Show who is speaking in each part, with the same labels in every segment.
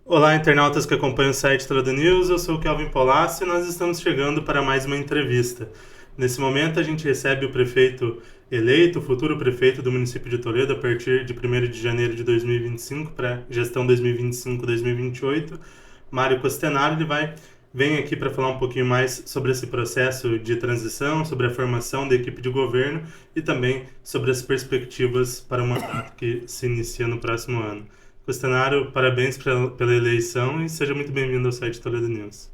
Speaker 1: Olá, internautas que acompanham o site Toledo News, eu sou o Kelvin Polassi e nós estamos chegando para mais uma entrevista. Nesse momento, a gente recebe o prefeito eleito, o futuro prefeito do município de Toledo, a partir de 1º de janeiro de 2025 para gestão 2025-2028, Mário Costenaro. Vem aqui para falar um pouquinho mais sobre esse processo de transição, sobre a formação da equipe de governo e também sobre as perspectivas para o mandato que se inicia no próximo ano. Costenaro, parabéns pela eleição e seja muito bem-vindo ao site Toledo News.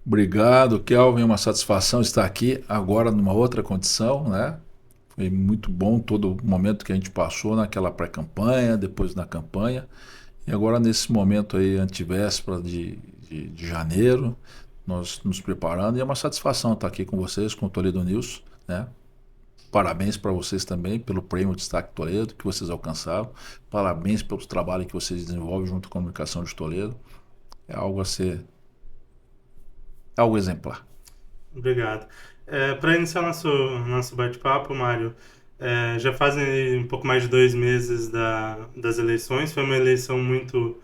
Speaker 2: Obrigado, Kelvin. É uma satisfação estar aqui agora numa outra condição, né? Foi muito bom todo o momento que a gente passou naquela pré-campanha, depois na campanha. E agora nesse momento aí, antivéspera de janeiro, nós nos preparando. E é uma satisfação estar aqui com vocês, com o Toledo News, né? Parabéns para vocês também pelo prêmio Destaque Toledo que vocês alcançaram. Parabéns pelo trabalho que vocês desenvolvem junto com a Comunicação de Toledo. É algo a ser, algo exemplar.
Speaker 1: Obrigado. Para iniciar nosso bate-papo, Mário, já fazem um pouco mais de 2 meses das eleições. Foi uma eleição muito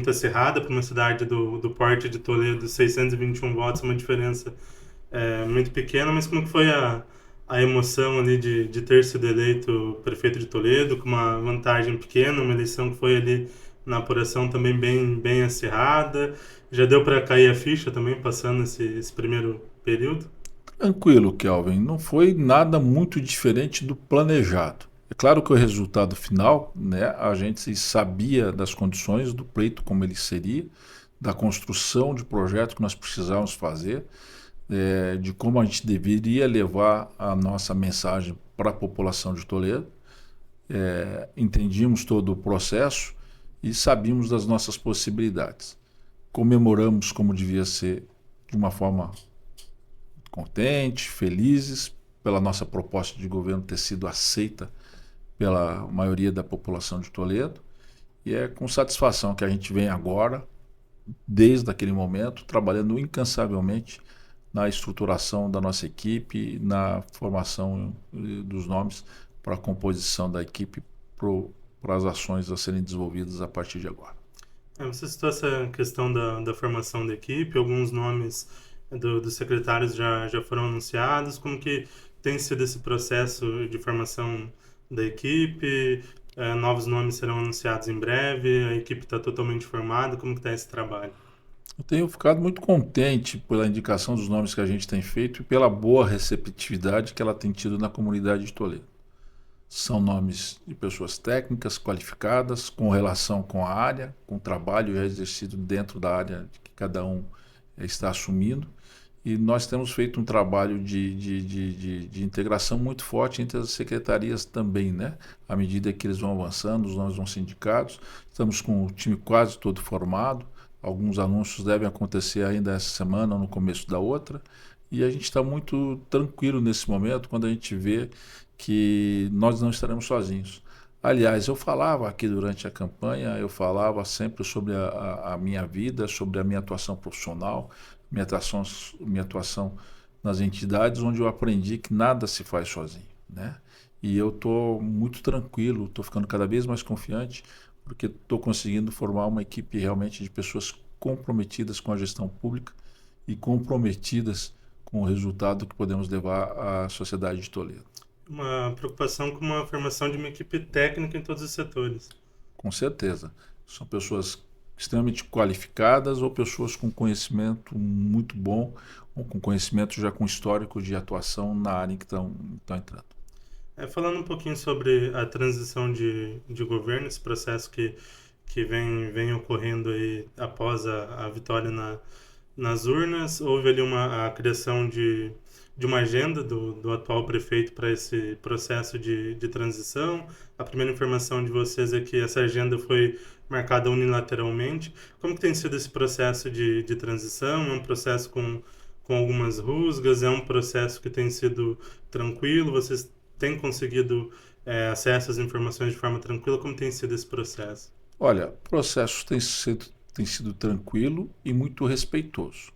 Speaker 1: acirrada para uma cidade do porte de Toledo, 621 votos, uma diferença muito pequena, mas como que foi a emoção ali de ter sido eleito prefeito de Toledo, com uma vantagem pequena, uma eleição que foi ali na apuração também bem acirrada. Já deu para cair a ficha também, passando esse primeiro período?
Speaker 2: Tranquilo, Kelvin. Não foi nada muito diferente do planejado. É claro que o resultado final, né, a gente sabia das condições do pleito como ele seria, da construção de projeto que nós precisávamos fazer, de como a gente deveria levar a nossa mensagem para a população de Toledo. Entendíamos todo o processo e sabíamos das nossas possibilidades. Comemoramos como devia ser, de uma forma contentes, felizes pela nossa proposta de governo ter sido aceita pela maioria da população de Toledo. E é com satisfação que a gente vem agora, desde aquele momento, trabalhando incansavelmente na estruturação da nossa equipe, na formação dos nomes para a composição da equipe para as ações a serem desenvolvidas a partir de agora.
Speaker 1: Você citou essa questão da formação da equipe, alguns nomes dos secretários já foram anunciados. Como que tem sido esse processo de formação da equipe? Novos nomes serão anunciados em breve, a equipe está totalmente formada. Como que está esse trabalho?
Speaker 2: Eu tenho ficado muito contente pela indicação dos nomes que a gente tem feito e pela boa receptividade que ela tem tido na comunidade de Toledo. São nomes de pessoas técnicas, qualificadas, com relação com a área, com trabalho exercido dentro da área que cada um está assumindo. E nós temos feito um trabalho de integração muito forte entre as secretarias também, né? À medida que eles vão avançando, os nomes vão ser indicados. Estamos com o time quase todo formado. Alguns anúncios devem acontecer ainda essa semana ou no começo da outra. E a gente está muito tranquilo nesse momento quando a gente vê que nós não estaremos sozinhos. Aliás, eu falava aqui durante a campanha, eu falava sempre sobre a minha vida, sobre a minha atuação profissional, minha atuação nas entidades, onde eu aprendi que nada se faz sozinho, né? E eu estou muito tranquilo, estou ficando cada vez mais confiante, porque estou conseguindo formar uma equipe realmente de pessoas comprometidas com a gestão pública e comprometidas com o resultado que podemos levar à sociedade de Toledo.
Speaker 1: Uma preocupação com uma formação de uma equipe técnica em todos os setores.
Speaker 2: Com certeza. São pessoas extremamente qualificadas ou pessoas com conhecimento muito bom ou com conhecimento já com histórico de atuação na área em que estão entrando.
Speaker 1: Falando um pouquinho sobre a transição de governo, esse processo que vem ocorrendo aí após a vitória nas urnas, houve ali a criação de uma agenda do atual prefeito para esse processo de transição. A primeira informação de vocês é que essa agenda foi marcada unilateralmente. Como que tem sido esse processo de transição? É um processo com algumas rusgas? É um processo que tem sido tranquilo? Vocês têm conseguido acesso às informações de forma tranquila? Como tem sido esse processo?
Speaker 2: Olha, o processo tem sido tranquilo e muito respeitoso.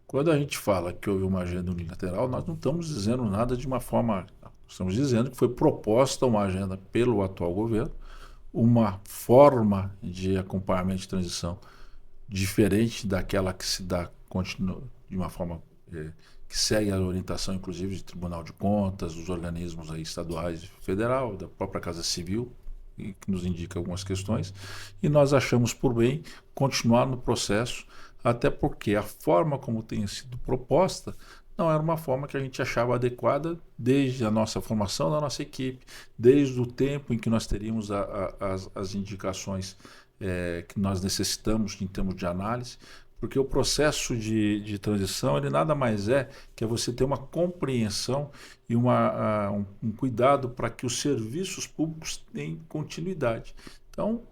Speaker 2: Quando a gente fala que houve uma agenda unilateral, nós não estamos dizendo nada de uma forma. Estamos dizendo que foi proposta uma agenda pelo atual governo, uma forma de acompanhamento de transição diferente daquela que se dá de uma forma que segue a orientação, inclusive, do Tribunal de Contas, dos organismos aí estaduais e federal, da própria Casa Civil, e que nos indica algumas questões, e nós achamos por bem continuar no processo, até porque a forma como tem sido proposta não era uma forma que a gente achava adequada desde a nossa formação da nossa equipe, desde o tempo em que nós teríamos as indicações que nós necessitamos em termos de análise, porque o processo de transição ele nada mais é que você ter uma compreensão e um cuidado para que os serviços públicos tenham continuidade. Então,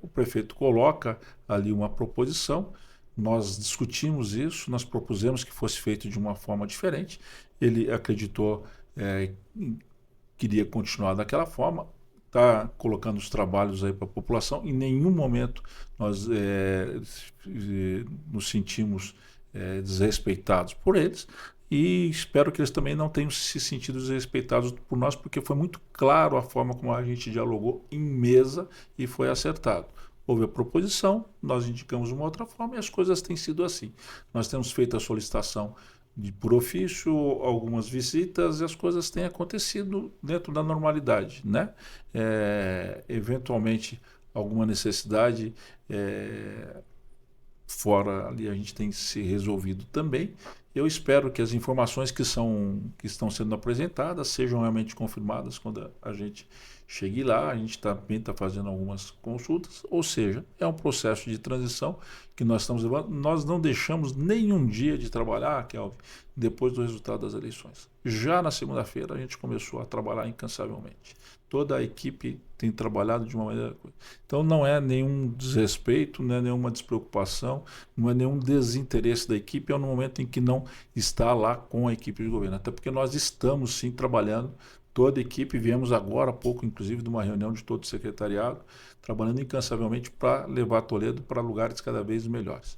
Speaker 2: o prefeito coloca ali uma proposição, nós discutimos isso, nós propusemos que fosse feito de uma forma diferente, ele acreditou, queria continuar daquela forma, está colocando os trabalhos aí para a população. Em nenhum momento nós nos sentimos desrespeitados por eles, e espero que eles também não tenham se sentido desrespeitados por nós, porque foi muito claro a forma como a gente dialogou em mesa e foi acertado. Houve a proposição, nós indicamos uma outra forma e as coisas têm sido assim. Nós temos feito a solicitação por ofício, algumas visitas, e as coisas têm acontecido dentro da normalidade, né? Eventualmente, alguma necessidade fora ali a gente tem se resolvido também. Eu espero que as informações que estão sendo apresentadas sejam realmente confirmadas quando a gente chegue lá. A gente também está fazendo algumas consultas, ou seja, é um processo de transição que nós estamos levando. Nós não deixamos nenhum dia de trabalhar, Kelvin, depois do resultado das eleições. Já na segunda-feira a gente começou a trabalhar incansavelmente. Toda a equipe tem trabalhado de uma maneira. Então não é nenhum desrespeito, não é nenhuma despreocupação, não é nenhum desinteresse da equipe, é no momento em que não está lá com a equipe de governo. Até porque nós estamos sim trabalhando, toda a equipe, viemos agora há pouco, inclusive, de uma reunião de todo o secretariado, trabalhando incansavelmente para levar Toledo para lugares cada vez melhores.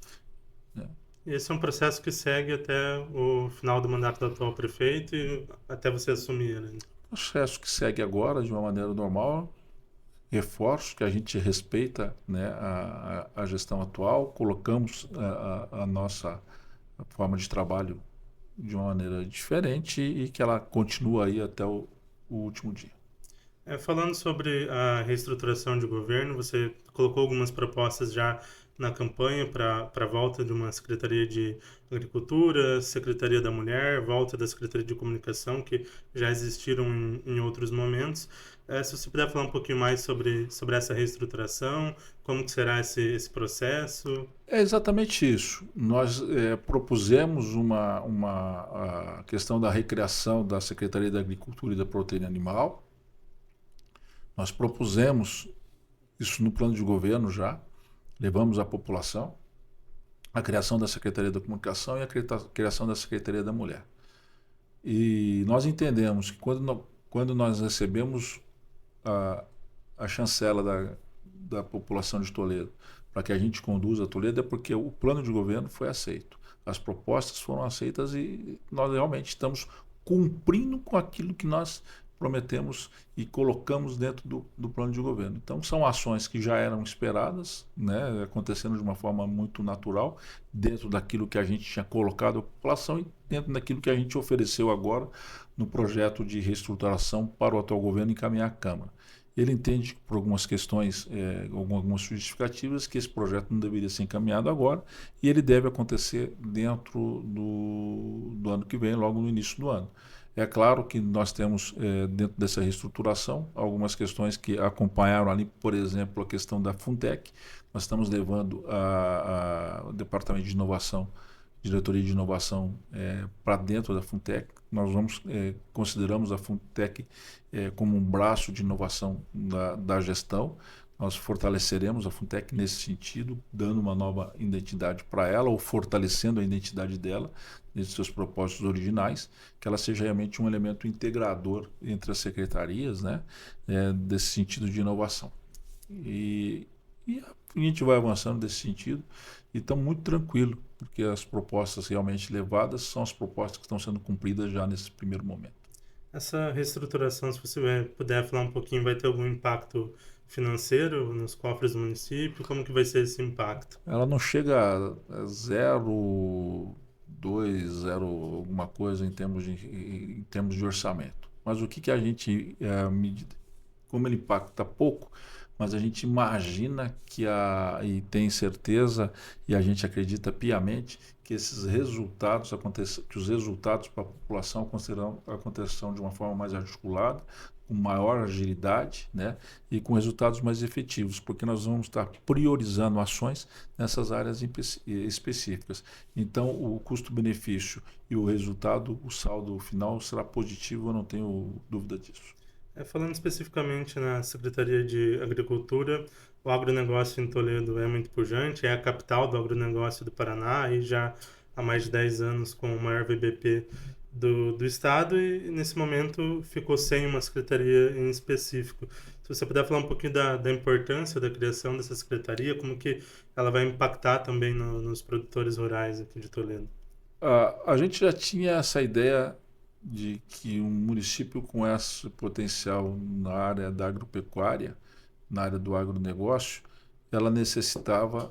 Speaker 1: Esse é um processo que segue até o final do mandato do atual prefeito e até você assumir, né?
Speaker 2: Processo que segue agora de uma maneira normal. Reforço que a gente respeita, né, a gestão atual, colocamos a nossa forma de trabalho de uma maneira diferente e que ela continua aí até o último dia.
Speaker 1: Falando sobre a reestruturação de governo, você colocou algumas propostas já na campanha para a volta de uma Secretaria de Agricultura, Secretaria da Mulher, volta da Secretaria de Comunicação, que já existiram em outros momentos. Se você puder falar um pouquinho mais sobre essa reestruturação, como que será esse processo?
Speaker 2: É exatamente isso. Nós propusemos a questão da recriação da Secretaria da Agricultura e da Proteína Animal. Nós propusemos isso no plano de governo já, levamos à população a criação da Secretaria da Comunicação e a criação da Secretaria da Mulher. E nós entendemos que quando nós recebemos a chancela da população de Toledo para que a gente conduza a Toledo, é porque o plano de governo foi aceito. As propostas foram aceitas e nós realmente estamos cumprindo com aquilo que nós prometemos e colocamos dentro do plano de governo. Então, são ações que já eram esperadas, né, acontecendo de uma forma muito natural, dentro daquilo que a gente tinha colocado à população e dentro daquilo que a gente ofereceu agora no projeto de reestruturação para o atual governo encaminhar à Câmara. Ele entende, por algumas questões, algumas justificativas, que esse projeto não deveria ser encaminhado agora e ele deve acontecer dentro do ano que vem, logo no início do ano. É claro que nós temos, dentro dessa reestruturação, algumas questões que acompanharam ali, por exemplo, a questão da Funtec. Nós estamos levando o Departamento de Inovação, Diretoria de Inovação, para dentro da Funtec. Nós consideramos a Funtec como um braço de inovação da gestão. Nós fortaleceremos a Funtec nesse sentido, dando uma nova identidade para ela, ou fortalecendo a identidade dela, nesses seus propósitos originais, que ela seja realmente um elemento integrador entre as secretarias, né, desse sentido de inovação. E a gente vai avançando nesse sentido e estamos muito tranquilos, porque as propostas realmente levadas são as propostas que estão sendo cumpridas já nesse primeiro momento.
Speaker 1: Essa reestruturação, se você puder falar um pouquinho, vai ter algum impacto financeiro nos cofres do município? Como que vai ser esse impacto?
Speaker 2: Ela não chega a 0,2, 0 alguma coisa em termos de orçamento. Mas o que, que a gente, como ele impacta pouco, mas a gente imagina e tem certeza, e a gente acredita piamente, que esses resultados que os resultados para a população acontecerão de uma forma mais articulada, com maior agilidade, né, e com resultados mais efetivos, porque nós vamos estar priorizando ações nessas áreas específicas. Então, o custo-benefício e o resultado, o saldo final será positivo, eu não tenho dúvida disso.
Speaker 1: Falando especificamente na Secretaria de Agricultura, o agronegócio em Toledo é muito pujante, é a capital do agronegócio do Paraná e já há mais de 10 anos com o maior VBP do estado e nesse momento ficou sem uma secretaria em específico. Se você puder falar um pouquinho da importância da criação dessa secretaria, como que ela vai impactar também nos produtores rurais aqui de Toledo.
Speaker 2: A gente já tinha essa ideia de que um município com esse potencial na área da agropecuária, na área do agronegócio, ela necessitava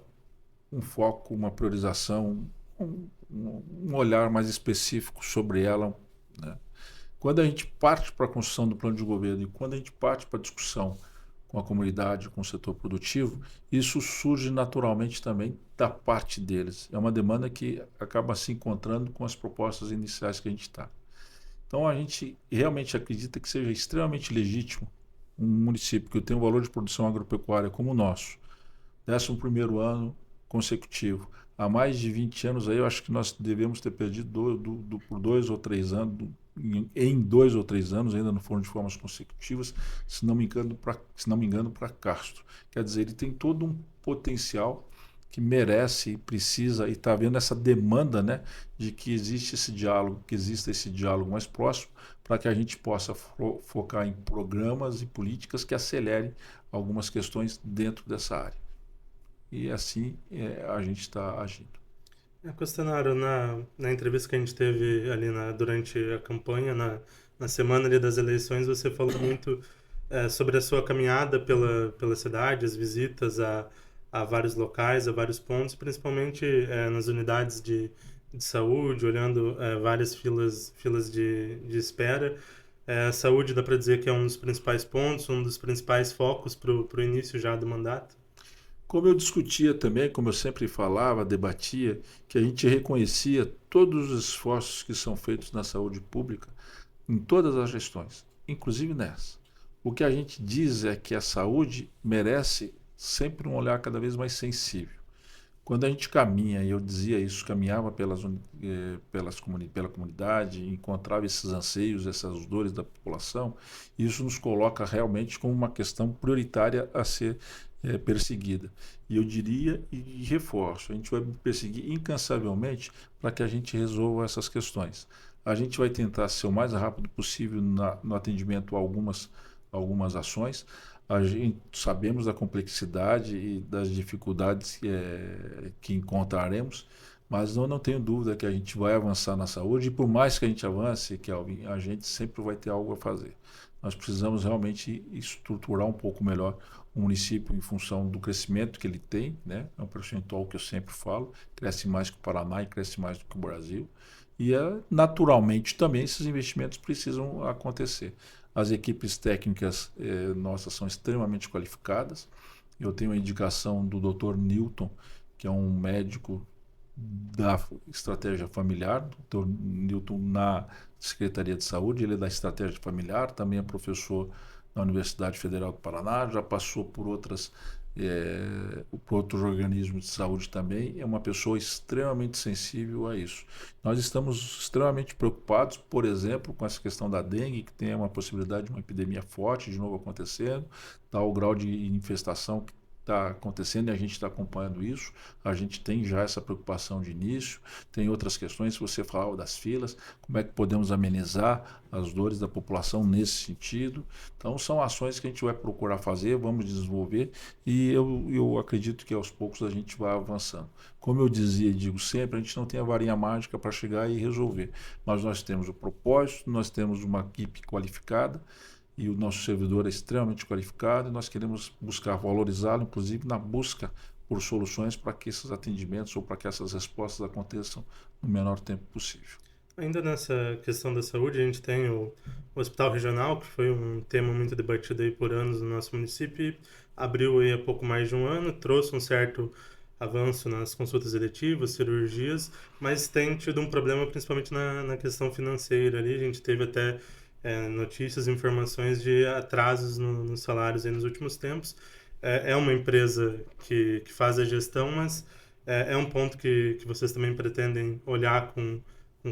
Speaker 2: um foco, uma priorização, um olhar mais específico sobre ela, né? Quando a gente parte para a construção do plano de governo e quando a gente parte para a discussão com a comunidade, com o setor produtivo, isso surge naturalmente também da parte deles. É uma demanda que acaba se encontrando com as propostas iniciais que a gente está. Então a gente realmente acredita que seja extremamente legítimo um município que tem um valor de produção agropecuária como o nosso, 11º ano consecutivo. Há mais de 20 anos aí, eu acho que nós devemos ter perdido por 2 ou 3 anos, em 2 ou 3 anos, ainda não foram de formas consecutivas, se não me engano, para Castro. Quer dizer, ele tem todo um potencial que merece, precisa, e está havendo essa demanda, né, de que existe esse diálogo, que exista esse diálogo mais próximo, para que a gente possa focar em programas e políticas que acelerem algumas questões dentro dessa área. E assim a gente está agindo.
Speaker 1: Costanaro, na entrevista que a gente teve ali durante a campanha, na semana ali das eleições, você falou muito sobre a sua caminhada pela cidade, as visitas a vários locais, a vários pontos, principalmente nas unidades de saúde, olhando várias filas de espera. A saúde dá para dizer que é um dos principais pontos, um dos principais focos para o início já do mandato?
Speaker 2: Como eu discutia também, como eu sempre falava, debatia, que a gente reconhecia todos os esforços que são feitos na saúde pública em todas as gestões, inclusive nessa. O que a gente diz é que a saúde merece sempre um olhar cada vez mais sensível. Quando a gente caminha, e eu dizia isso, caminhava pela comunidade, encontrava esses anseios, essas dores da população, isso nos coloca realmente como uma questão prioritária a ser perseguida. E eu diria e reforço, a gente vai perseguir incansavelmente para que a gente resolva essas questões. A gente vai tentar ser o mais rápido possível no atendimento a algumas ações. A gente sabemos da complexidade e das dificuldades que encontraremos, mas eu não tenho dúvida que a gente vai avançar na saúde e por mais que a gente avance, que a gente sempre vai ter algo a fazer. Nós precisamos realmente estruturar um pouco melhor o município em função do crescimento que ele tem, né? É um percentual que eu sempre falo, cresce mais que o Paraná e cresce mais do que o Brasil. E naturalmente também esses investimentos precisam acontecer. As equipes técnicas nossas são extremamente qualificadas. Eu tenho a indicação do Dr. Newton, que é um médico da estratégia familiar, Dr. Newton na Secretaria de Saúde, ele é da estratégia familiar, também é professor na Universidade Federal do Paraná, já passou por outros organismos de saúde também, é uma pessoa extremamente sensível a isso. Nós estamos extremamente preocupados, por exemplo, com essa questão da dengue, que tem uma possibilidade de uma epidemia forte de novo acontecendo, tal grau de infestação que está acontecendo e a gente está acompanhando isso. A gente tem já essa preocupação de início. Tem outras questões, se você falava das filas, como é que podemos amenizar as dores da população nesse sentido. Então, são ações que a gente vai procurar fazer, vamos desenvolver e eu acredito que aos poucos a gente vai avançando. Como eu dizia e digo sempre, a gente não tem a varinha mágica para chegar e resolver, mas nós temos o propósito, nós temos uma equipe qualificada e o nosso servidor é extremamente qualificado e nós queremos buscar valorizá-lo, inclusive na busca por soluções para que esses atendimentos ou para que essas respostas aconteçam no menor tempo possível.
Speaker 1: Ainda nessa questão da saúde, a gente tem o Hospital Regional, que foi um tema muito debatido aí por anos no nosso município, e abriu aí há pouco mais de um ano, trouxe um certo avanço nas consultas eletivas, cirurgias, mas tem tido um problema principalmente na questão financeira ali. A gente teve até notícias e informações de atrasos nos salários aí nos últimos tempos. É uma empresa que faz a gestão, mas é um ponto que vocês também pretendem olhar com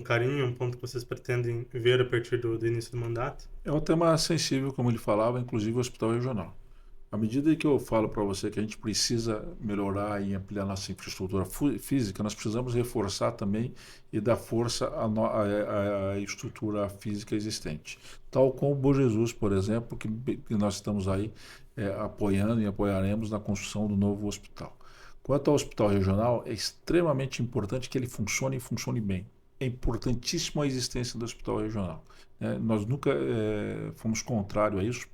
Speaker 1: carinho, um ponto que vocês pretendem ver a partir do início do mandato?
Speaker 2: É um tema sensível, como ele falava, inclusive o hospital regional. À medida que eu falo para você que a gente precisa melhorar e ampliar nossa infraestrutura física, nós precisamos reforçar também e dar força à estrutura física existente. Tal como o Bom Jesus, por exemplo, que nós estamos aí apoiando e apoiaremos na construção do novo hospital. Quanto ao hospital regional, é extremamente importante que ele funcione e funcione bem. É importantíssima a existência do hospital regional. Nós nunca fomos contrários a isso,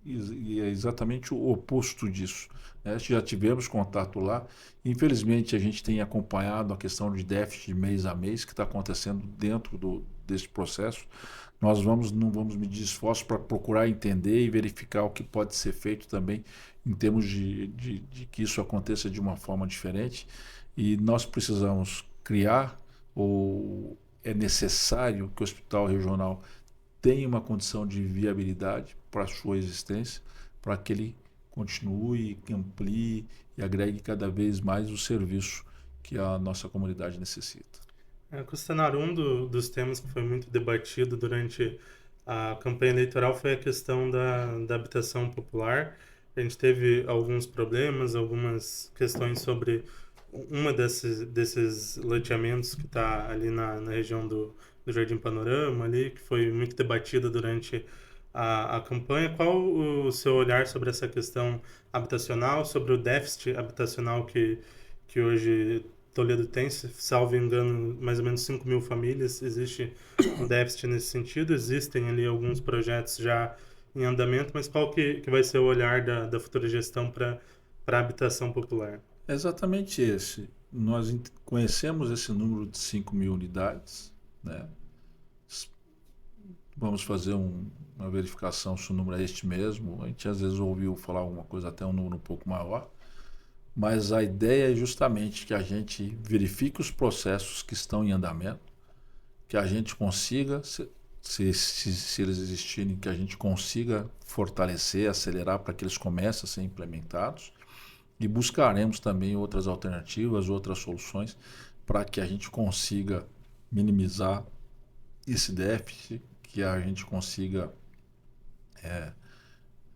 Speaker 2: e é exatamente o oposto disso. Já tivemos contato lá. Infelizmente, a gente tem acompanhado a questão de déficit de mês a mês que está acontecendo dentro desse processo. Nós não vamos medir esforços para procurar entender e verificar o que pode ser feito também em termos de que isso aconteça de uma forma diferente. E nós precisamos criar, ou é necessário que o hospital regional tenha uma condição de viabilidade para a sua existência, para que ele continue, amplie e agregue cada vez mais o serviço que a nossa comunidade necessita.
Speaker 1: Custenar, dos temas que foi muito debatido durante a campanha eleitoral foi a questão da habitação popular. A gente teve alguns problemas, algumas questões sobre uma desses loteamentos que está ali na região do Jardim Panorama, ali, que foi muito debatida durante a campanha. Qual o seu olhar sobre essa questão habitacional, sobre o déficit habitacional que hoje Toledo tem, salvo engano, mais ou menos 5 mil famílias? Existe um déficit nesse sentido? Existem ali alguns projetos já em andamento, mas qual que vai ser o olhar da futura gestão para a habitação popular?
Speaker 2: É exatamente esse. Nós conhecemos esse número de 5 mil unidades, né? Vamos fazer uma verificação se o número é este mesmo. A gente às vezes ouviu falar alguma coisa até um número um pouco maior, mas a ideia é justamente que a gente verifique os processos que estão em andamento, que a gente consiga, se eles existirem, que a gente consiga fortalecer, acelerar para que eles comecem a ser implementados, e buscaremos também outras alternativas, outras soluções para que a gente consiga minimizar esse déficit, que a gente consiga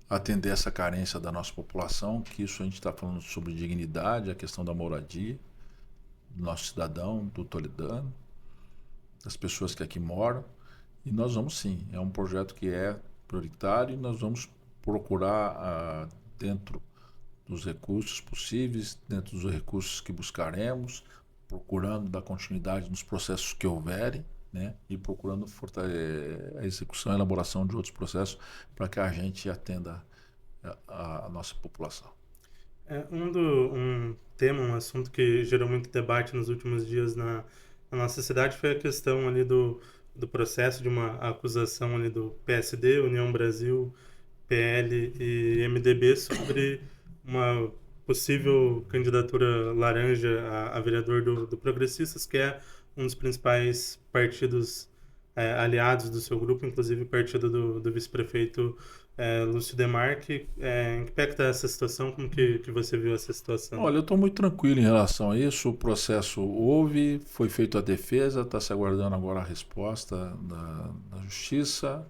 Speaker 2: atender essa carência da nossa população, que isso a gente está falando sobre dignidade, a questão da moradia, do nosso cidadão, do toledano, das pessoas que aqui moram. E nós vamos sim, é um projeto que é prioritário e nós vamos procurar dentro dos recursos possíveis, dentro dos recursos que buscaremos, procurando dar continuidade nos processos que houverem, né, e procurando a execução e elaboração de outros processos para que a gente atenda a nossa população.
Speaker 1: Um tema, um assunto que gerou muito debate nos últimos dias na nossa cidade foi a questão ali do processo de uma acusação ali do PSD, União Brasil, PL e MDB sobre uma possível candidatura laranja a vereador do Progressistas, que é um dos principais partidos aliados do seu grupo, inclusive partido do vice-prefeito Lúcio Demarque. Em que pé que está essa situação? Como que você viu essa situação?
Speaker 2: Olha, eu estou muito tranquilo em relação a isso. O processo houve, foi feita a defesa, está se aguardando agora a resposta da Justiça.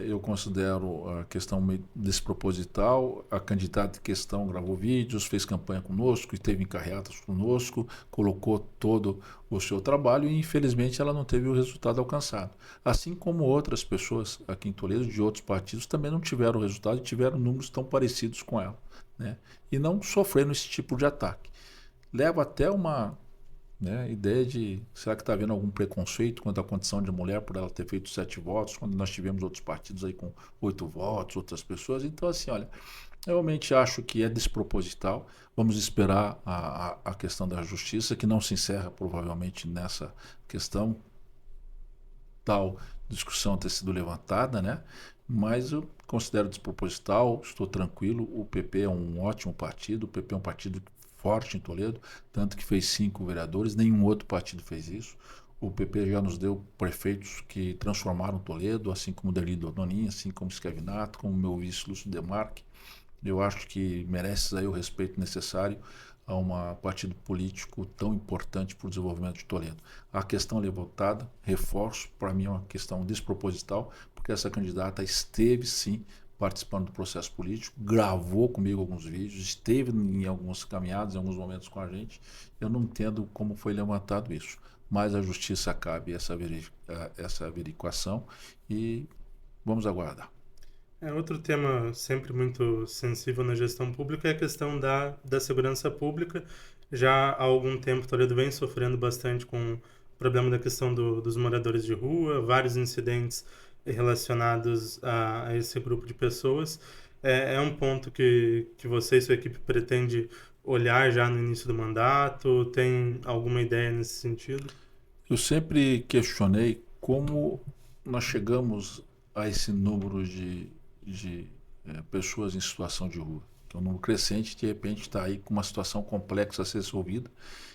Speaker 2: Eu considero a questão meio desproposital. A candidata em questão gravou vídeos, fez campanha conosco, esteve em carreatas conosco, colocou todo o seu trabalho e infelizmente ela não teve o resultado alcançado. Assim como outras pessoas aqui em Toledo, de outros partidos, também não tiveram o resultado e tiveram números tão parecidos com ela, né? E não sofreram esse tipo de ataque. Leva até uma né? A ideia de, será que está havendo algum preconceito quanto à condição de mulher por ela ter feito 7 votos, quando nós tivemos outros partidos aí com 8 votos, outras pessoas. Então, assim, olha, eu realmente acho que é desproposital. Vamos esperar a questão da justiça, que não se encerra provavelmente nessa questão, tal discussão ter sido levantada, né? Mas eu considero desproposital, estou tranquilo. O PP é um ótimo partido, o PP é um partido forte em Toledo, tanto que fez 5 vereadores, nenhum outro partido fez isso. O PP já nos deu prefeitos que transformaram Toledo, assim como Delírio Donin, assim como Schiavinato, como o meu vice Lúcio Demarque. Eu acho que merece aí o respeito necessário a um partido político tão importante para o desenvolvimento de Toledo. A questão levantada, reforço, para mim é uma questão desproposital, porque essa candidata esteve sim participando do processo político, gravou comigo alguns vídeos, esteve em algumas caminhadas, em alguns momentos com a gente. Eu não entendo como foi levantado isso, mas a justiça cabe essa averiguação e vamos aguardar.
Speaker 1: Outro tema sempre muito sensível na gestão pública é a questão da segurança pública. Já há algum tempo, Toledo vem sofrendo bastante com o problema da questão dos moradores de rua, vários incidentes relacionados a esse grupo de pessoas. É um ponto que você e sua equipe pretende olhar já no início do mandato? Tem alguma ideia nesse sentido?
Speaker 2: Eu sempre questionei como nós chegamos a esse número de pessoas em situação de rua, que é um número crescente, de repente está aí com uma situação complexa a ser resolvida,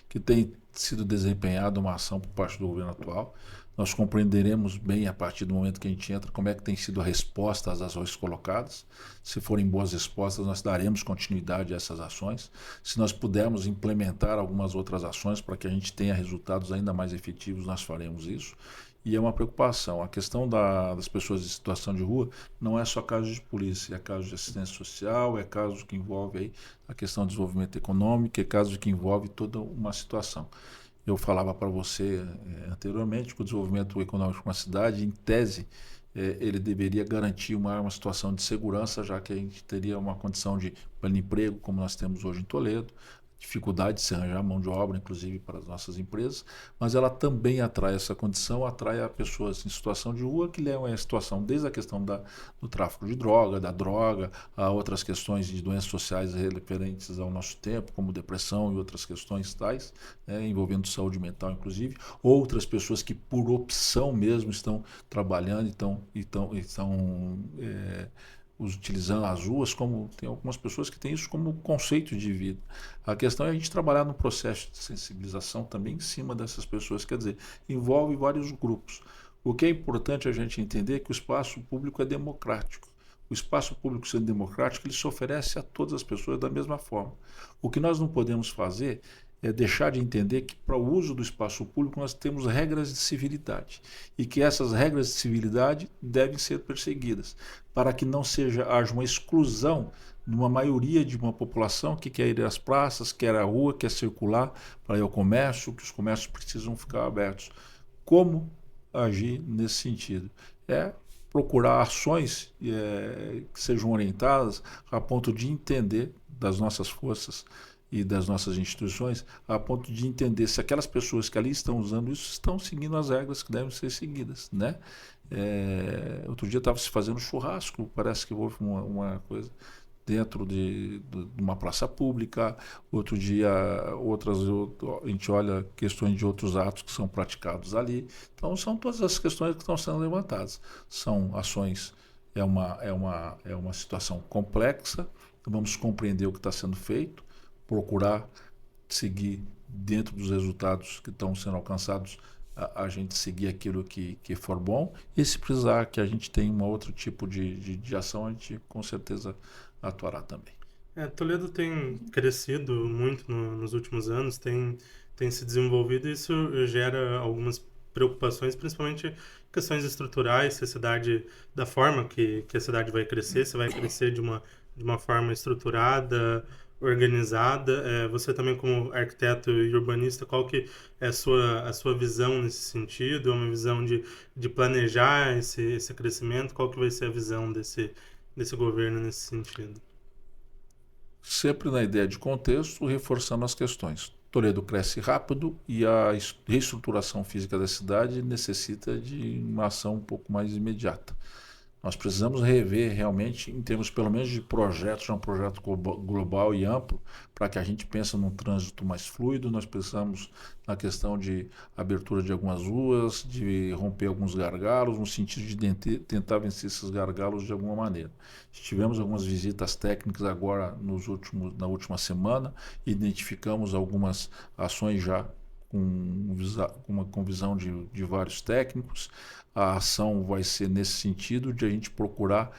Speaker 2: que tem sido desempenhada uma ação por parte do governo atual. Nós compreenderemos bem a partir do momento que a gente entra como é que tem sido a resposta às ações colocadas. Se forem boas respostas, nós daremos continuidade a essas ações. Se nós pudermos implementar algumas outras ações para que a gente tenha resultados ainda mais efetivos, nós faremos isso. E é uma preocupação. A questão das pessoas em situação de rua não é só caso de polícia, é caso de assistência social, é caso que envolve aí a questão do desenvolvimento econômico, é caso que envolve toda uma situação. Eu falava para você anteriormente que o desenvolvimento econômico de uma cidade, em tese, ele deveria garantir uma situação de segurança, já que a gente teria uma condição de pleno emprego, como nós temos hoje em Toledo, dificuldade de se arranjar mão de obra, inclusive para as nossas empresas, mas ela também atrai essa condição, atrai a pessoas em situação de rua que levam a situação desde a questão do tráfico de droga, da droga, a outras questões de doenças sociais referentes ao nosso tempo, como depressão e outras questões tais, né, envolvendo saúde mental, inclusive, outras pessoas que por opção mesmo estão trabalhando, estão utilizando as ruas, como tem algumas pessoas que têm isso como conceito de vida. A questão é a gente trabalhar no processo de sensibilização também em cima dessas pessoas, quer dizer, envolve vários grupos. O que é importante a gente entender é que o espaço público é democrático. O espaço público sendo democrático, ele se oferece a todas as pessoas da mesma forma. O que nós não podemos fazer é deixar de entender que para o uso do espaço público nós temos regras de civilidade e que essas regras de civilidade devem ser perseguidas para que não haja uma exclusão de uma maioria de uma população que quer ir às praças, quer à rua, quer circular para ir ao comércio, que os comércios precisam ficar abertos. Como agir nesse sentido? É procurar ações que sejam orientadas a ponto de entender das nossas forças e das nossas instituições, a ponto de entender se aquelas pessoas que ali estão usando isso estão seguindo as regras que devem ser seguidas, né? Outro dia estava se fazendo churrasco, parece que houve uma coisa dentro de uma praça pública, outro dia a gente olha questões de outros atos que são praticados ali. Então são todas as questões que estão sendo levantadas. São ações, é uma situação complexa, vamos compreender o que está sendo feito, procurar seguir dentro dos resultados que estão sendo alcançados, a gente seguir aquilo que for bom, e se precisar que a gente tenha um outro tipo de ação, a gente com certeza atuará também.
Speaker 1: Toledo tem crescido muito nos últimos anos, tem se desenvolvido e isso gera algumas preocupações, principalmente questões estruturais, se a cidade, da forma que a cidade vai crescer, se vai crescer de uma forma estruturada, organizada. Você também como arquiteto e urbanista, qual que é a sua visão nesse sentido? É uma visão de planejar esse crescimento? Qual que vai ser a visão desse governo nesse sentido?
Speaker 2: Sempre na ideia de contexto, reforçando as questões. Toledo cresce rápido e a reestruturação física da cidade necessita de uma ação um pouco mais imediata. Nós precisamos rever realmente, em termos pelo menos de projetos, um projeto global e amplo, para que a gente pense num trânsito mais fluido. Nós precisamos na questão de abertura de algumas ruas, de romper alguns gargalos, no sentido de tentar vencer esses gargalos de alguma maneira. Tivemos algumas visitas técnicas agora na última semana, identificamos algumas ações já com visão de vários técnicos. A ação vai ser nesse sentido de a gente procurar,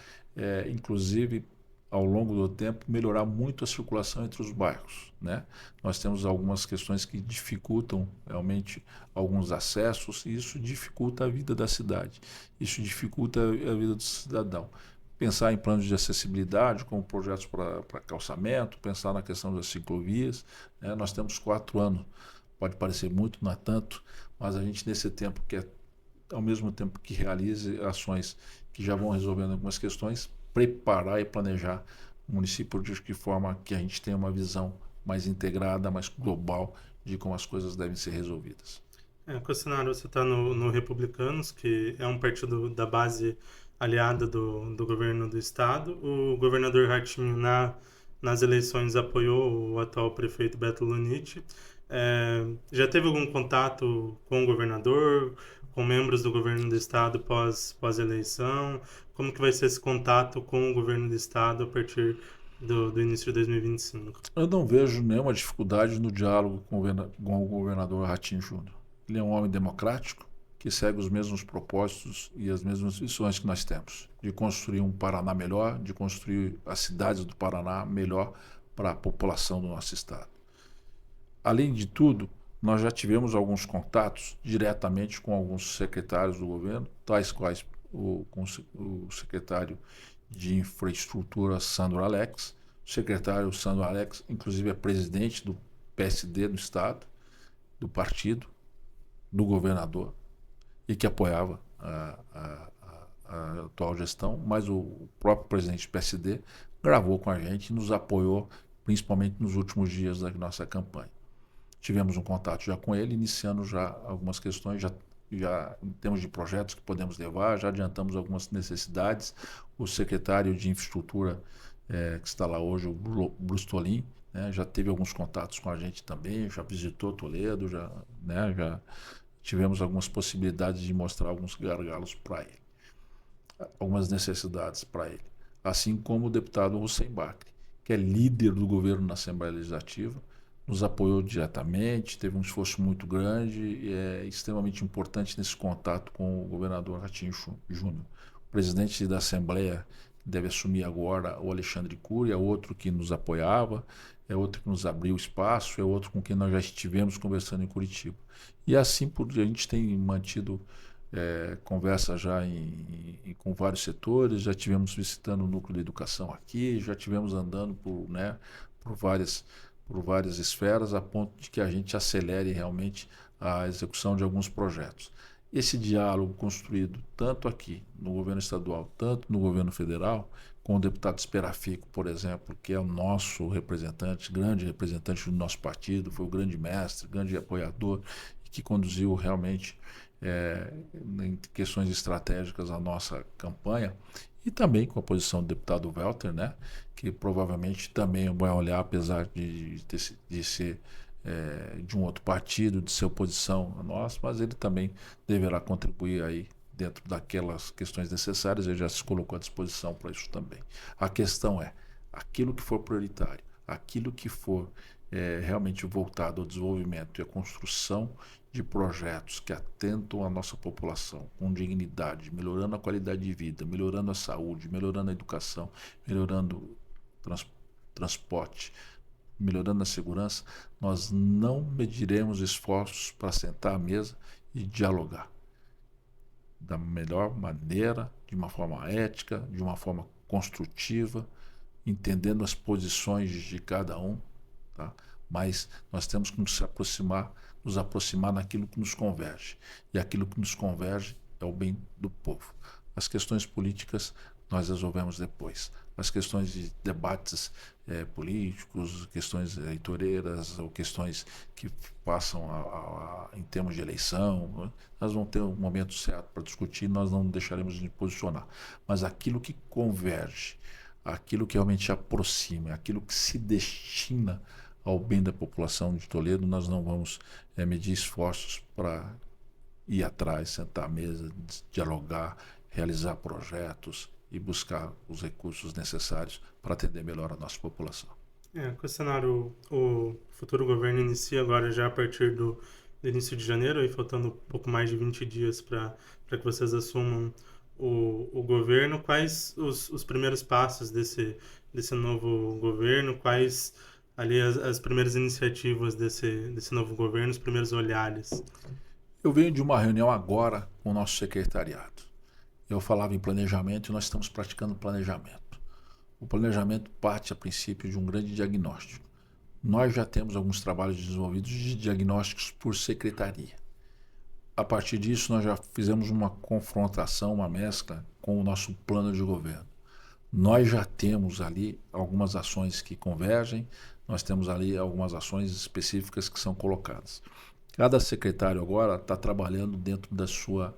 Speaker 2: inclusive, ao longo do tempo, melhorar muito a circulação entre os bairros, né? Nós temos algumas questões que dificultam realmente alguns acessos e isso dificulta a vida da cidade, isso dificulta a vida do cidadão. Pensar em planos de acessibilidade, como projetos para calçamento, pensar na questão das ciclovias, né? Nós temos 4 anos, pode parecer muito, não é tanto, mas a gente nesse tempo quer, ao mesmo tempo que realize ações que já vão resolvendo algumas questões, preparar e planejar o município de que forma que a gente tenha uma visão mais integrada, mais global de como as coisas devem ser resolvidas.
Speaker 1: Questionário, você está no Republicanos, que é um partido da base aliada do governo do estado. O governador Ratinho, nas eleições, apoiou o atual prefeito Beto Luniti. Já teve algum contato com o governador, com membros do governo do estado pós-eleição? Como que vai ser esse contato com o governo do estado a partir do início de 2025?
Speaker 2: Eu não vejo nenhuma dificuldade no diálogo com o governador Ratinho Júnior. Ele é um homem democrático que segue os mesmos propósitos e as mesmas visões que nós temos, de construir um Paraná melhor, de construir as cidades do Paraná melhor para a população do nosso estado. Além de tudo, nós já tivemos alguns contatos diretamente com alguns secretários do governo, tais quais o secretário de Infraestrutura, Sandro Alex. O secretário Sandro Alex, inclusive, é presidente do PSD do estado, do partido, do governador, e que apoiava a atual gestão, mas o próprio presidente do PSD gravou com a gente e nos apoiou, principalmente nos últimos dias da nossa campanha. Tivemos um contato já com ele, iniciando já algumas questões, já em termos de projetos que podemos levar, já adiantamos algumas necessidades. O secretário de Infraestrutura, que está lá hoje, o Brustolin, né, já teve alguns contatos com a gente também, já visitou Toledo, já tivemos algumas possibilidades de mostrar alguns gargalos para ele, algumas necessidades para ele. Assim como o deputado Hussein Bakri, que é líder do governo na Assembleia Legislativa, nos apoiou diretamente, teve um esforço muito grande e é extremamente importante nesse contato com o governador Ratinho Júnior. O presidente da Assembleia, que deve assumir agora, o Alexandre Cury, é outro que nos apoiava, é outro que nos abriu espaço, é outro com quem nós já estivemos conversando em Curitiba. E assim a gente tem mantido conversa já com vários setores, já tivemos visitando o núcleo de educação aqui, já tivemos andando por várias esferas, a ponto de que a gente acelere realmente a execução de alguns projetos. Esse diálogo construído tanto aqui no governo estadual, tanto no governo federal, com o deputado Esperafico, por exemplo, que é o nosso representante, grande representante do nosso partido, foi o grande mestre, grande apoiador, e que conduziu realmente em questões estratégicas a nossa campanha, e também com a posição do deputado Welter, né, que provavelmente também vai olhar, apesar de ser de um outro partido, de ser oposição a nós, mas ele também deverá contribuir aí dentro daquelas questões necessárias, ele já se colocou à disposição para isso também. A questão é, aquilo que for prioritário, aquilo que for realmente voltado ao desenvolvimento e à construção de projetos que atentam à nossa população com dignidade, melhorando a qualidade de vida, melhorando a saúde, melhorando a educação, melhorando o transporte, melhorando a segurança, nós não mediremos esforços para sentar à mesa e dialogar da melhor maneira, de uma forma ética, de uma forma construtiva, entendendo as posições de cada um, tá? Mas nós temos que nos aproximar naquilo que nos converge. E aquilo que nos converge é o bem do povo. As questões políticas nós resolvemos depois. As questões de debates políticos, questões eleitoreiras ou questões que passam em termos de eleição, né? Nós vamos ter um momento certo para discutir, nós não deixaremos de posicionar. Mas aquilo que converge, aquilo que realmente aproxima, aquilo que se destina ao bem da população de Toledo, nós não vamos medir esforços para ir atrás, sentar à mesa, dialogar, realizar projetos e buscar os recursos necessários para atender melhor a nossa população.
Speaker 1: Com o cenário, o futuro governo inicia agora já a partir do início de janeiro, e faltando um pouco mais de 20 dias para que vocês assumam o governo. Quais os primeiros passos desse novo governo? Quais ali as primeiras iniciativas desse novo governo, os primeiros olhares?
Speaker 2: Eu venho de uma reunião agora com o nosso secretariado. Eu falava em planejamento e nós estamos praticando planejamento. O planejamento parte a princípio de um grande diagnóstico. Nós já temos alguns trabalhos desenvolvidos de diagnósticos por secretaria. A partir disso, nós já fizemos uma confrontação, uma mescla com o nosso plano de governo. Nós já temos ali algumas ações que convergem, nós temos ali algumas ações específicas que são colocadas. Cada secretário agora está trabalhando dentro da sua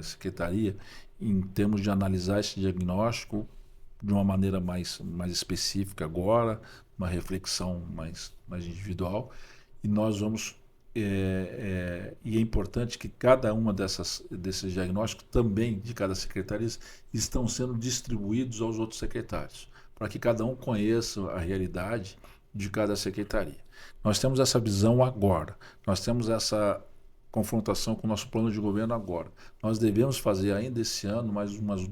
Speaker 2: secretaria em termos de analisar esse diagnóstico de uma maneira mais específica agora, uma reflexão mais individual, e nós vamos e é importante que cada uma desses diagnósticos também de cada secretaria estão sendo distribuídos aos outros secretários, para que cada um conheça a realidade de cada secretaria. Nós temos essa visão agora, nós temos essa confrontação com o nosso plano de governo agora. Nós devemos fazer ainda esse ano mais umas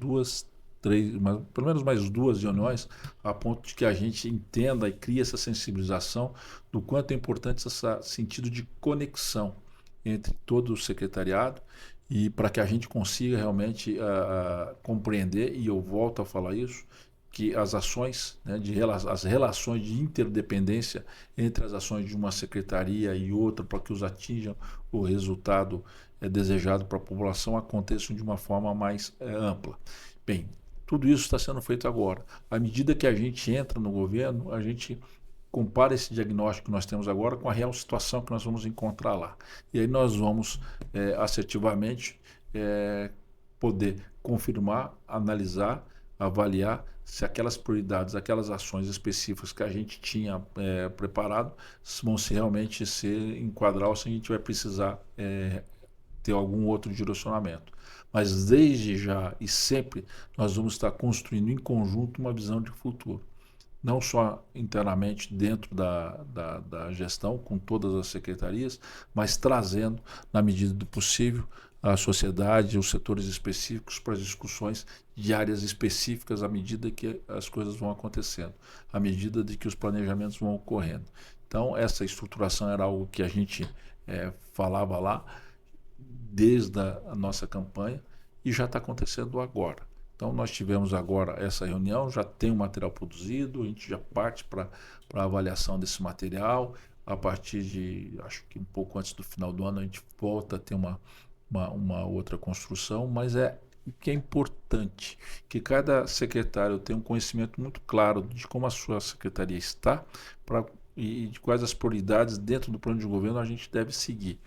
Speaker 2: pelo menos mais duas reuniões, a ponto de que a gente entenda e crie essa sensibilização do quanto é importante esse sentido de conexão entre todo o secretariado, e para que a gente consiga realmente compreender, e eu volto a falar isso, que as ações, né, as relações de interdependência entre as ações de uma secretaria e outra, para que os atinjam o resultado desejado para a população, aconteçam de uma forma mais ampla. Bem, tudo isso está sendo feito agora. À medida que a gente entra no governo, a gente compara esse diagnóstico que nós temos agora com a real situação que nós vamos encontrar lá. E aí nós vamos assertivamente poder confirmar, analisar, avaliar se aquelas prioridades, aquelas ações específicas que a gente tinha preparado vão realmente se enquadrar, ou se a gente vai precisar ter algum outro direcionamento. Mas desde já e sempre nós vamos estar construindo em conjunto uma visão de futuro. Não só internamente dentro da gestão, com todas as secretarias, mas trazendo, na medida do possível, a sociedade, os setores específicos para as discussões de áreas específicas à medida que as coisas vão acontecendo, à medida de que os planejamentos vão ocorrendo. Então, essa estruturação era algo que a gente falava lá, desde a nossa campanha, e já está acontecendo agora. Então nós tivemos agora essa reunião, já tem o material produzido, a gente já parte para a avaliação desse material. A partir de, acho que um pouco antes do final do ano, a gente volta a ter uma outra construção, mas o que é importante, que cada secretário tenha um conhecimento muito claro de como a sua secretaria está e de quais as prioridades dentro do plano de governo a gente deve seguir.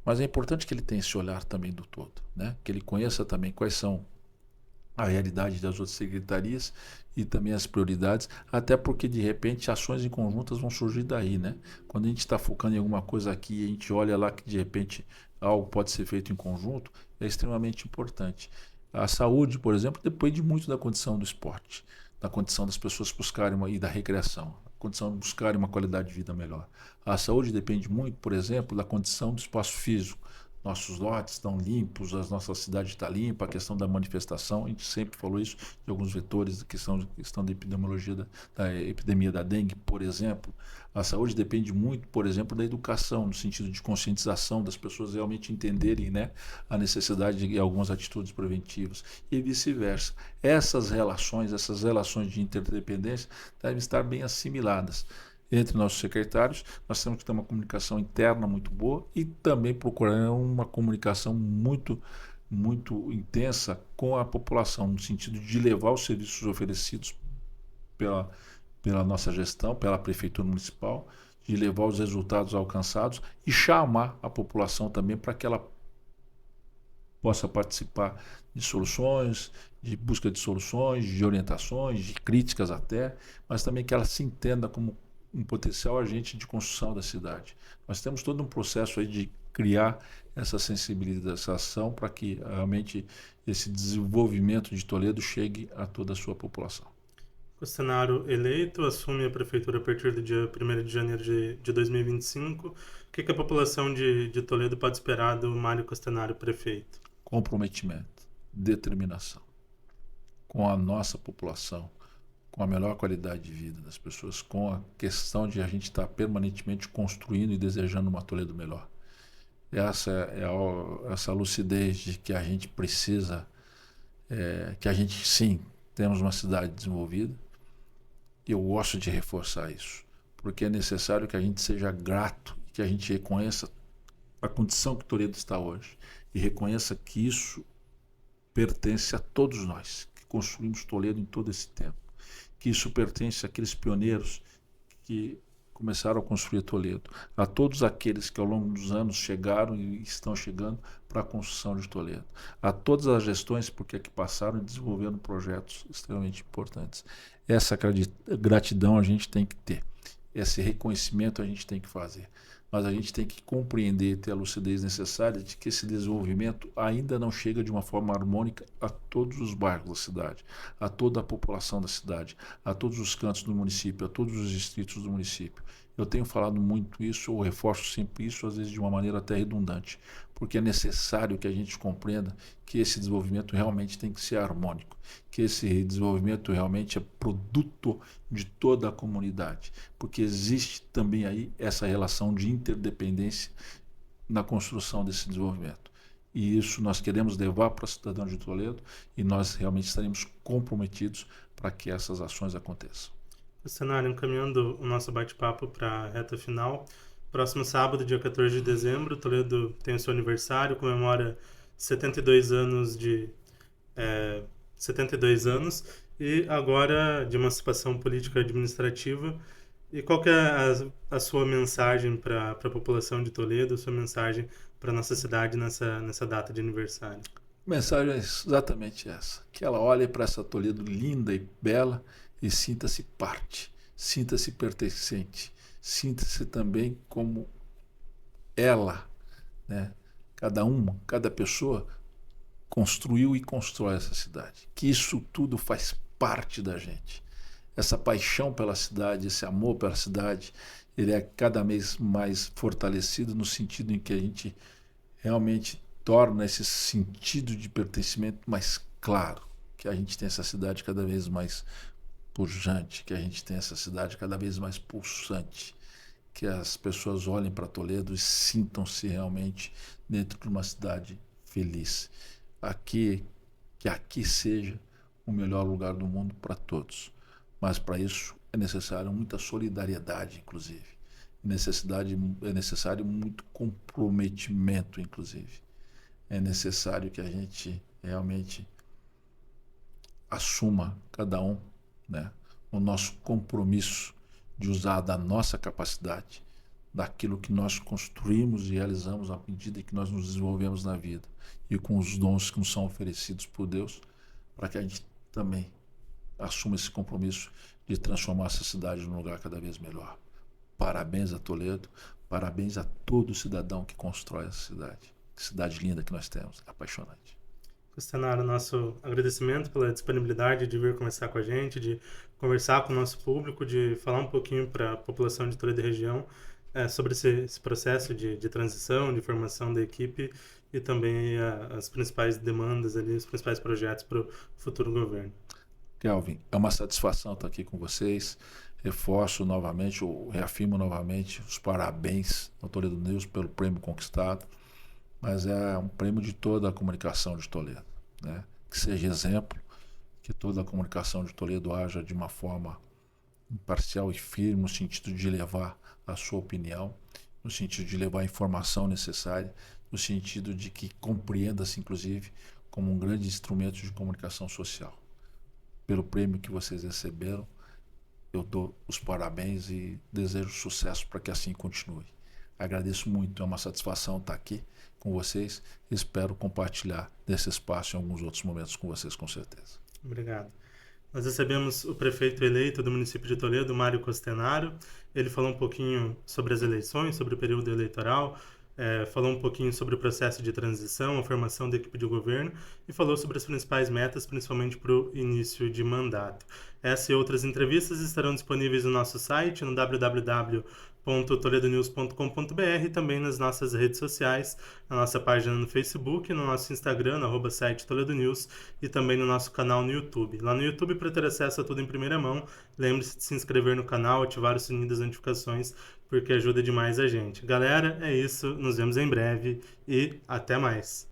Speaker 2: Mas é importante que ele tenha esse olhar também do todo, né? Que ele conheça também quais são a realidade das outras secretarias e também as prioridades, até porque de repente ações em conjuntas vão surgir daí, né? Quando a gente está focando em alguma coisa aqui e a gente olha lá que de repente algo pode ser feito em conjunto, é extremamente importante. A saúde, por exemplo, depende muito da condição do esporte, da condição das pessoas buscarem e da recreação, condição de buscar uma qualidade de vida melhor. A saúde depende muito, por exemplo, da condição do espaço físico. Nossos lotes estão limpos, a nossa cidade está limpa, a questão da manifestação, a gente sempre falou isso, de alguns vetores, questão da epidemiologia, da epidemia da dengue, por exemplo. A saúde depende muito, por exemplo, da educação, no sentido de conscientização das pessoas realmente entenderem, né, a necessidade de algumas atitudes preventivas e vice-versa. Essas relações de interdependência devem estar bem assimiladas. Entre nossos secretários, nós temos que ter uma comunicação interna muito boa e também procurar uma comunicação muito muito intensa com a população, no sentido de levar os serviços oferecidos pela nossa gestão, pela Prefeitura Municipal, de levar os resultados alcançados e chamar a população também para que ela possa participar de soluções, de busca de soluções, de orientações, de críticas até, mas também que ela se entenda como um potencial agente de construção da cidade. Nós temos todo um processo aí de criar essa sensibilização para que realmente esse desenvolvimento de Toledo chegue a toda a sua população.
Speaker 1: Costenaro eleito, assume a prefeitura a partir do dia 1º de janeiro de 2025. O que a população de Toledo pode esperar do Mário Costenaro prefeito?
Speaker 2: Comprometimento, determinação com a nossa população, com a melhor qualidade de vida das pessoas, com a questão de a gente estar permanentemente construindo e desejando uma Toledo melhor. Essa lucidez de que a gente precisa, que a gente sim, temos uma cidade desenvolvida. Eu gosto de reforçar isso, porque é necessário que a gente seja grato, que a gente reconheça a condição que Toledo está hoje e reconheça que isso pertence a todos nós, que construímos Toledo em todo esse tempo, que isso pertence àqueles pioneiros que começaram a construir Toledo, a todos aqueles que ao longo dos anos chegaram e estão chegando para a construção de Toledo, a todas as gestões porque aqui passaram e desenvolveram projetos extremamente importantes. Essa gratidão a gente tem que ter, esse reconhecimento a gente tem que fazer, mas a gente tem que compreender e ter a lucidez necessária de que esse desenvolvimento ainda não chega de uma forma harmônica a todos os bairros da cidade, a toda a população da cidade, a todos os cantos do município, a todos os distritos do município. Eu tenho falado muito isso, eu reforço sempre isso, às vezes de uma maneira até redundante, porque é necessário que a gente compreenda que esse desenvolvimento realmente tem que ser harmônico, que esse desenvolvimento realmente é produto de toda a comunidade, porque existe também aí essa relação de interdependência na construção desse desenvolvimento. E isso nós queremos levar para o cidadão de Toledo e nós realmente estaremos comprometidos para que essas ações aconteçam.
Speaker 1: Cenário, encaminhando o nosso bate-papo para a reta final. Próximo sábado, dia 14 de dezembro, Toledo tem o seu aniversário, comemora 72 anos 72 anos e agora de emancipação política e administrativa. E qual que é a sua mensagem para a população de Toledo, a sua mensagem para a nossa cidade nessa data de aniversário?
Speaker 2: A mensagem é exatamente essa, que ela olhe para essa Toledo linda e bela e sinta-se parte, sinta-se pertencente, sinta-se também como ela, né? Cada pessoa construiu e constrói essa cidade, que isso tudo faz parte da gente. Essa paixão pela cidade, esse amor pela cidade, ele é cada vez mais fortalecido no sentido em que a gente realmente torna esse sentido de pertencimento mais claro, que a gente tem essa cidade cada vez mais pujante, que a gente tem essa cidade cada vez mais pulsante, que as pessoas olhem para Toledo e sintam-se realmente dentro de uma cidade feliz. Que aqui seja o melhor lugar do mundo para todos. Mas para isso é necessário muita solidariedade, inclusive. É necessário muito comprometimento, inclusive. É necessário que a gente realmente assuma, cada um, né, o nosso compromisso de usar da nossa capacidade, daquilo que nós construímos e realizamos à medida que nós nos desenvolvemos na vida e com os dons que nos são oferecidos por Deus, para que a gente também assuma esse compromisso de transformar essa cidade num lugar cada vez melhor. Parabéns a Toledo, parabéns a todo cidadão que constrói essa cidade. Que cidade linda que nós temos, apaixonante.
Speaker 1: Costenaro, nosso agradecimento pela disponibilidade de vir conversar com a gente, de conversar com o nosso público, de falar um pouquinho para a população de Toledo e região sobre esse processo de transição, de formação da equipe e também as principais demandas ali, os principais projetos para o futuro governo.
Speaker 2: Kelvin, é uma satisfação estar aqui com vocês. Reforço novamente, reafirmo novamente os parabéns ao Toledo News pelo prêmio conquistado. Mas é um prêmio de toda a comunicação de Toledo, né? Que seja exemplo, que toda a comunicação de Toledo haja de uma forma imparcial e firme, no sentido de levar a sua opinião, no sentido de levar a informação necessária, no sentido de que compreenda-se, inclusive, como um grande instrumento de comunicação social. Pelo prêmio que vocês receberam, eu dou os parabéns e desejo sucesso para que assim continue. Agradeço muito, é uma satisfação estar aqui com vocês. Espero compartilhar desse espaço em alguns outros momentos com vocês, com certeza.
Speaker 1: Obrigado. Nós recebemos o prefeito eleito do município de Toledo, Mário Costenaro. Ele falou um pouquinho sobre as eleições, sobre o período eleitoral, falou um pouquinho sobre o processo de transição, a formação da equipe de governo e falou sobre as principais metas, principalmente para o início de mandato. Essa e outras entrevistas estarão disponíveis no nosso site, no www.toledonews.com.br e também nas nossas redes sociais, na nossa página no Facebook, no nosso Instagram, no @site Toledo News e também no nosso canal no YouTube. Lá no YouTube, para ter acesso a tudo em primeira mão, lembre-se de se inscrever no canal, ativar o sininho das notificações, porque ajuda demais a gente. Galera, é isso, nos vemos em breve e até mais!